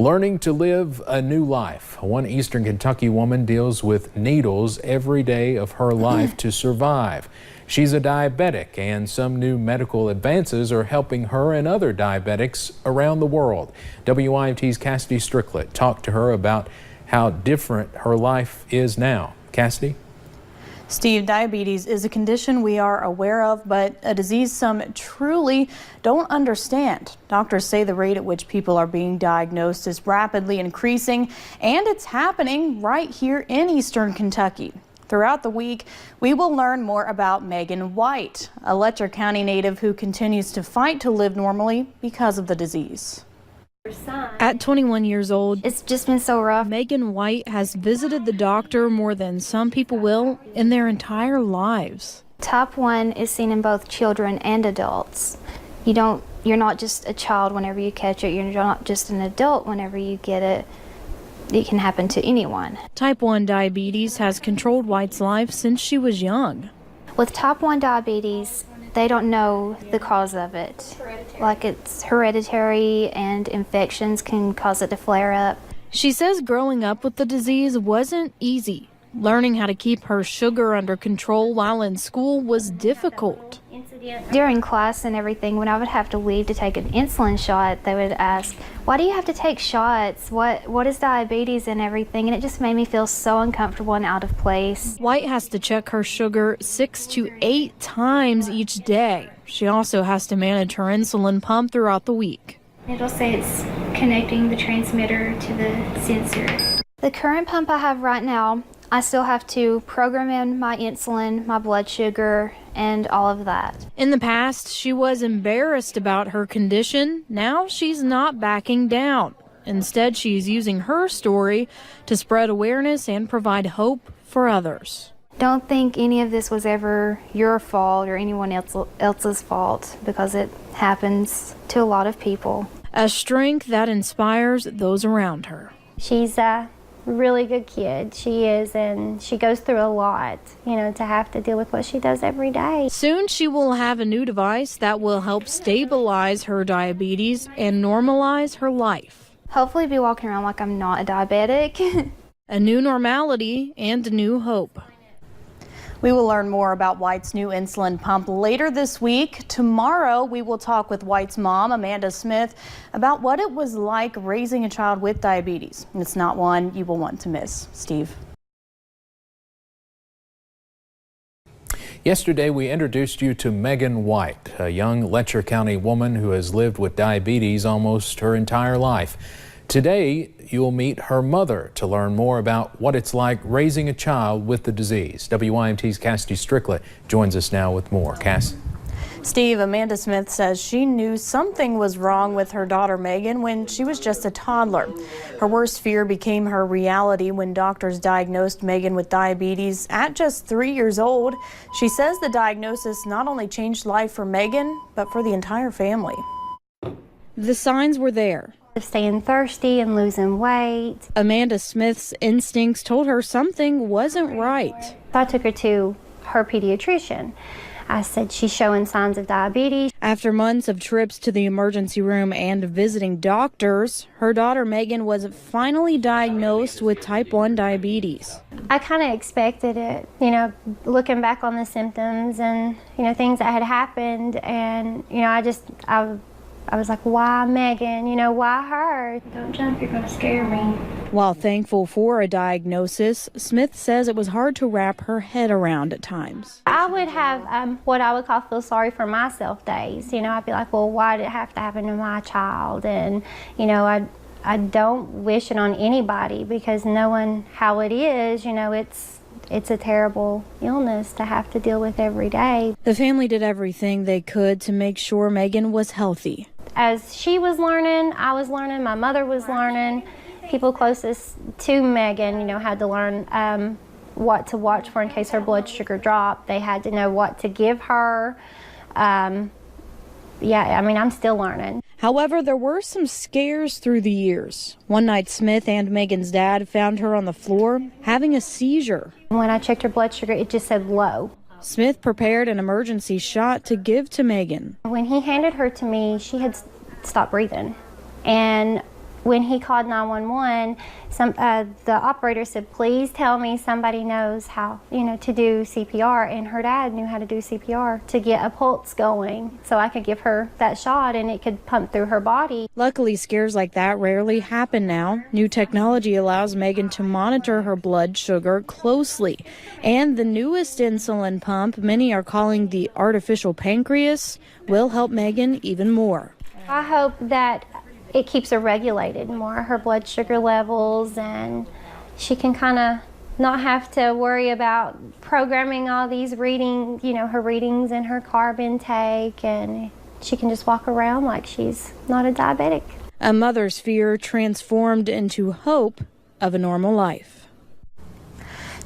Learning to live a new life. One Eastern Kentucky woman deals with needles every day of her life to survive. She's a diabetic, and some new medical advances are helping her and other diabetics around the world. WYMT's Kassidy Stricklett talked to her about how different her life is now. Kassidy? Steve, diabetes is a condition we are aware of, but a disease some truly don't understand. Doctors say the rate at which people are being diagnosed is rapidly increasing, and it's happening right here in Eastern Kentucky. Throughout the week, we will learn more about Megan White, a Letcher County native who continues to fight to live normally because of the disease. At 21 years old, it's just been so rough. Megan White has visited the doctor more than some people will in their entire lives. Type 1 is seen in both children and adults. You're not just a child whenever you catch it. You're not just an adult whenever you get it. It can happen to anyone. Type 1 diabetes has controlled White's life since she was young. With type 1 diabetes, they don't know the cause of it. Like, it's hereditary and infections can cause it to flare up. She says growing up with the disease wasn't easy. Learning how to keep her sugar under control while in school was difficult. During class and everything, when I would have to leave to take an insulin shot, they would ask, why do you have to take shots? What is diabetes and everything? And it just made me feel so uncomfortable and out of place. White has to check her sugar 6 to 8 times each day. She also has to manage her insulin pump throughout the week. It'll say it's connecting the transmitter to the sensor. The current pump I have right now, I still have to program in my insulin, my blood sugar, and all of that. In the past, she was embarrassed about her condition. Now she's not backing down. Instead, she's using her story to spread awareness and provide hope for others. Don't think any of this was ever your fault or anyone else's fault, because it happens to a lot of people. A strength that inspires those around her. She's a really good kid. She is, and she goes through a lot, to have to deal with what she does every day. Soon she will have a new device that will help stabilize her diabetes and normalize her life. Hopefully be walking around like I'm not a diabetic. A new normality and a new hope. We will learn more about White's new insulin pump later this week. Tomorrow, we will talk with White's mom, Amanda Smith, about what it was like raising a child with diabetes. And it's not one you will want to miss. Steve. Yesterday, we introduced you to Megan White, a young Letcher County woman who has lived with diabetes almost her entire life. Today, you'll meet her mother to learn more about what it's like raising a child with the disease. WYMT's Kassidy Stricklett joins us now with more. Cass? Steve, Amanda Smith says she knew something was wrong with her daughter Megan when she was just a toddler. Her worst fear became her reality when doctors diagnosed Megan with diabetes at just 3 years old. She says the diagnosis not only changed life for Megan, but for the entire family. The signs were there. Staying thirsty and losing weight. Amanda Smith's instincts told her something wasn't right. So I took her to her pediatrician. I said, she's showing signs of diabetes. After months of trips to the emergency room and visiting doctors, her daughter Megan was finally diagnosed with type 1 diabetes. I kind of expected it, looking back on the symptoms and, things that had happened. And, I was like, why Megan? Why her? Don't jump, you're going to scare me. While thankful for a diagnosis, Smith says it was hard to wrap her head around at times. I would have what I would call feel sorry for myself days. I'd be like, well, why did it have to happen to my child? And, I don't wish it on anybody, because knowing how it is, it's a terrible illness to have to deal with every day. The family did everything they could to make sure Megan was healthy. As she was learning, I was learning, my mother was learning. People closest to Megan, had to learn what to watch for in case her blood sugar dropped. They had to know what to give her. I'm still learning. However, there were some scares through the years. One night, Smith and Megan's dad found her on the floor having a seizure. When I checked her blood sugar, it just said low. Smith prepared an emergency shot to give to Megan. When he handed her to me, she had stopped breathing. And when he called 911, the operator said, please tell me somebody knows how, to do CPR. And her dad knew how to do CPR to get a pulse going so I could give her that shot and it could pump through her body. Luckily, scares like that rarely happen now. New technology allows Megan to monitor her blood sugar closely. And the newest insulin pump, many are calling the artificial pancreas, will help Megan even more. I hope that it keeps her regulated more, her blood sugar levels, and she can kind of not have to worry about programming all these readings, her readings and her carb intake, and she can just walk around like she's not a diabetic. A mother's fear transformed into hope of a normal life.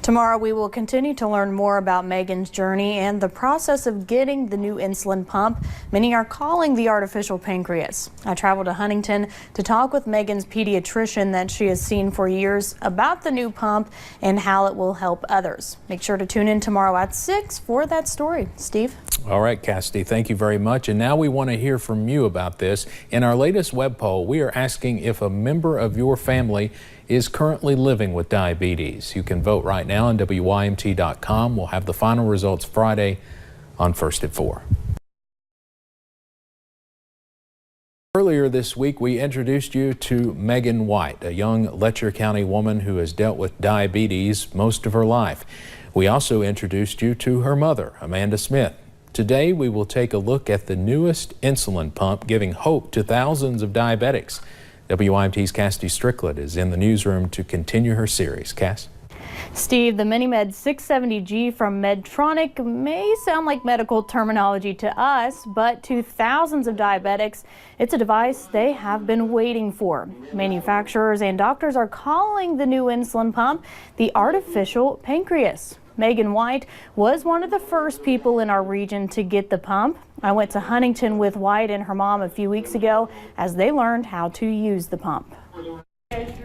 Tomorrow we will continue to learn more about Megan's journey and the process of getting the new insulin pump many are calling the artificial pancreas. I traveled to Huntington to talk with Megan's pediatrician that she has seen for years about the new pump and how it will help others. Make sure to tune in tomorrow at 6 for that story. Steve? All right, Kassidy, thank you very much. And now we want to hear from you about this. In our latest web poll, we are asking if a member of your family is currently living with diabetes. You can vote right now on WYMT.com. We'll have the final results Friday on First at 4. Earlier this week, we introduced you to Megan White, a young Letcher County woman who has dealt with diabetes most of her life. We also introduced you to her mother, Amanda Smith. Today, we will take a look at the newest insulin pump giving hope to thousands of diabetics. WYMT's Kassidy Stricklett is in the newsroom to continue her series. Cass? Steve, the MiniMed 670G from Medtronic may sound like medical terminology to us, but to thousands of diabetics, it's a device they have been waiting for. Manufacturers and doctors are calling the new insulin pump the artificial pancreas. Megan White was one of the first people in our region to get the pump. I went to Huntington with White and her mom a few weeks ago as they learned how to use the pump.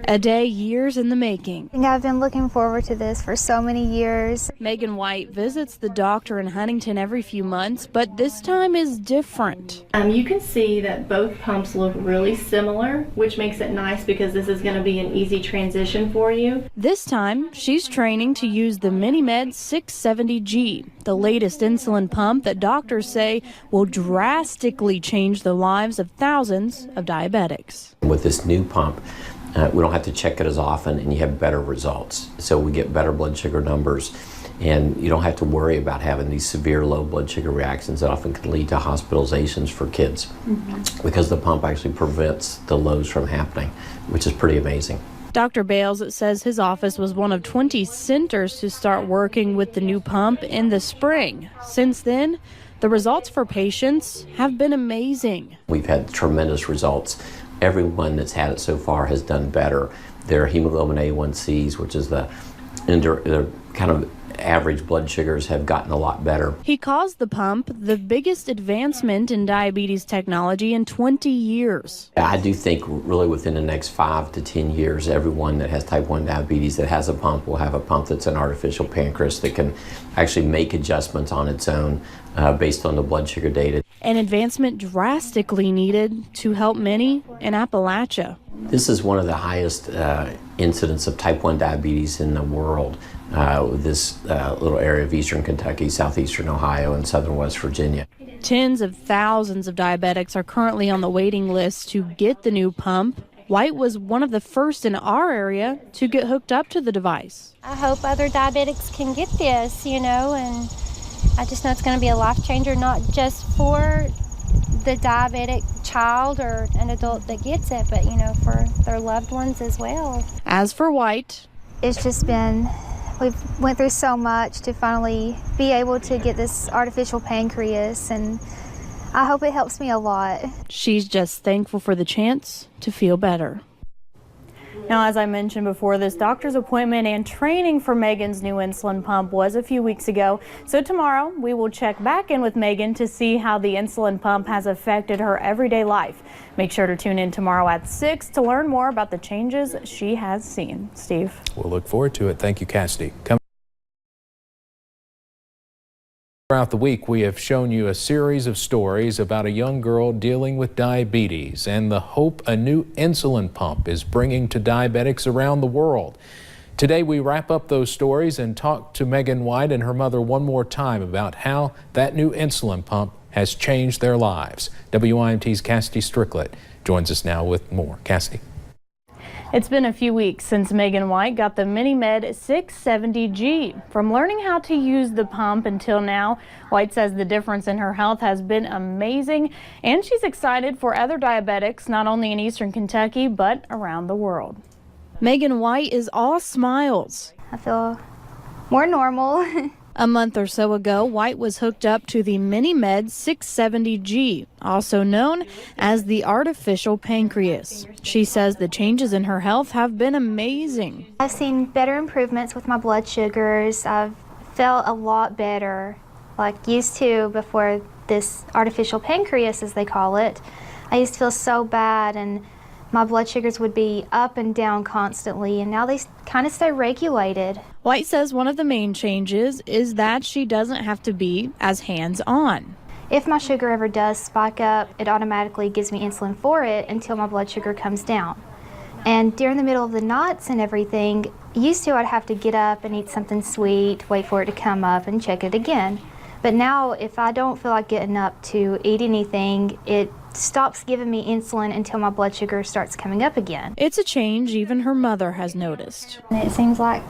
A day years in the making. I've been looking forward to this for so many years. Megan White visits the doctor in Huntington every few months, but this time is different. You can see that both pumps look really similar, which makes it nice because this is going to be an easy transition for you. This time, she's training to use the MiniMed 670G, the latest insulin pump that doctors say will drastically change the lives of thousands of diabetics. With this new pump, we don't have to check it as often, and you have better results. So we get better blood sugar numbers, and you don't have to worry about having these severe low blood sugar reactions that often can lead to hospitalizations for kids, because the pump actually prevents the lows from happening, which is pretty amazing. Dr. Bales says his office was one of 20 centers to start working with the new pump in the spring. Since then, the results for patients have been amazing. We've had tremendous results. Everyone that's had it so far has done better. Their hemoglobin A1Cs, which is the kind of average blood sugars, have gotten a lot better. He calls the pump the biggest advancement in diabetes technology in 20 years. I do think really within the next 5 to 10 years, everyone that has type 1 diabetes that has a pump will have a pump that's an artificial pancreas that can actually make adjustments on its own based on the blood sugar data. An advancement drastically needed to help many in Appalachia. This is one of the highest incidents of type 1 diabetes in the world. This little area of eastern Kentucky, southeastern Ohio, and southern West Virginia. Tens of thousands of diabetics are currently on the waiting list to get the new pump. White was one of the first in our area to get hooked up to the device. I hope other diabetics can get this, and I just know it's going to be a life changer, not just for the diabetic child or an adult that gets it, but, for their loved ones as well. As for White, It's just been, we've went through so much to finally be able to get this artificial pancreas, and I hope it helps me a lot. she's just thankful for the chance to feel better. Now, as I mentioned before, this doctor's appointment and training for Megan's new insulin pump was a few weeks ago. So tomorrow we will check back in with Megan to see how the insulin pump has affected her everyday life. Make sure to tune in tomorrow at 6 to learn more about the changes she has seen. Steve? We'll look forward to it. Thank you, Kassidy. Throughout the week, we have shown you a series of stories about a young girl dealing with diabetes and the hope a new insulin pump is bringing to diabetics around the world. Today, we wrap up those stories and talk to Megan White and her mother one more time about how that new insulin pump has changed their lives. WIMT's Kassidy Stricklett joins us now with more. Kassidy. It's been a few weeks since Megan White got the MiniMed 670G. From learning how to use the pump until now, White says the difference in her health has been amazing, and she's excited for other diabetics, not only in Eastern Kentucky, but around the world. Megan White is all smiles. I feel more normal. A month or so ago, White was hooked up to the MiniMed 670G, also known as the artificial pancreas. She says the changes in her health have been amazing. I've seen better improvements with my blood sugars. I've felt a lot better, like used to before this artificial pancreas, as they call it. I used to feel so bad, and my blood sugars would be up and down constantly, and now they kind of stay regulated. White says one of the main changes is that she doesn't have to be as hands-on. If my sugar ever does spike up, it automatically gives me insulin for it until my blood sugar comes down. And during the middle of the nights and everything, used to I'd have to get up and eat something sweet, wait for it to come up and check it again. But now if I don't feel like getting up to eat anything, it stops giving me insulin until my blood sugar starts coming up again. It's a change even her mother has noticed. And it seems like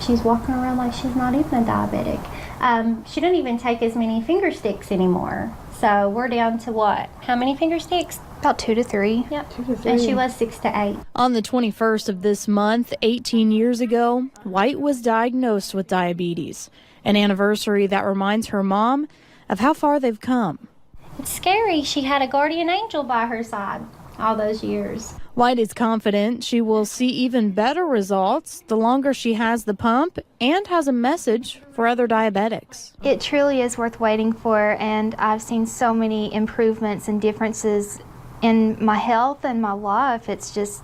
she's walking around like she's not even a diabetic. She doesn't even take as many finger sticks anymore. So we're down to what? How many finger sticks? About 2 to 3. Yep. 2 to 3. And she was 6 to 8. On the 21st of this month, 18 years ago, White was diagnosed with diabetes, an anniversary that reminds her mom of how far they've come. It's scary. She had a guardian angel by her side all those years. White is confident she will see even better results the longer she has the pump, and has a message for other diabetics. It truly is worth waiting for, and I've seen so many improvements and differences in my health and my life. It's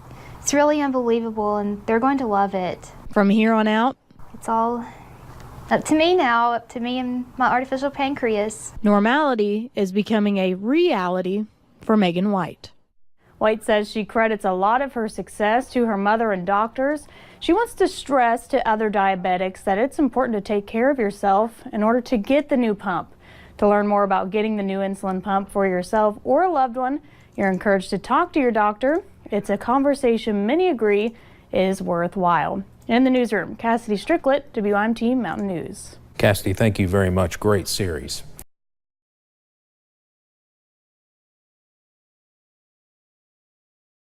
really unbelievable, and they're going to love it. From here on out, it's all up to me now, up to me and my artificial pancreas. Normality is becoming a reality for Megan White. White says she credits a lot of her success to her mother and doctors. She wants to stress to other diabetics that it's important to take care of yourself in order to get the new pump. To learn more about getting the new insulin pump for yourself or a loved one, you're encouraged to talk to your doctor. It's a conversation many agree is worthwhile. In the newsroom, Kassidy Stricklett, WIMT Mountain News. Kassidy, thank you very much. Great series.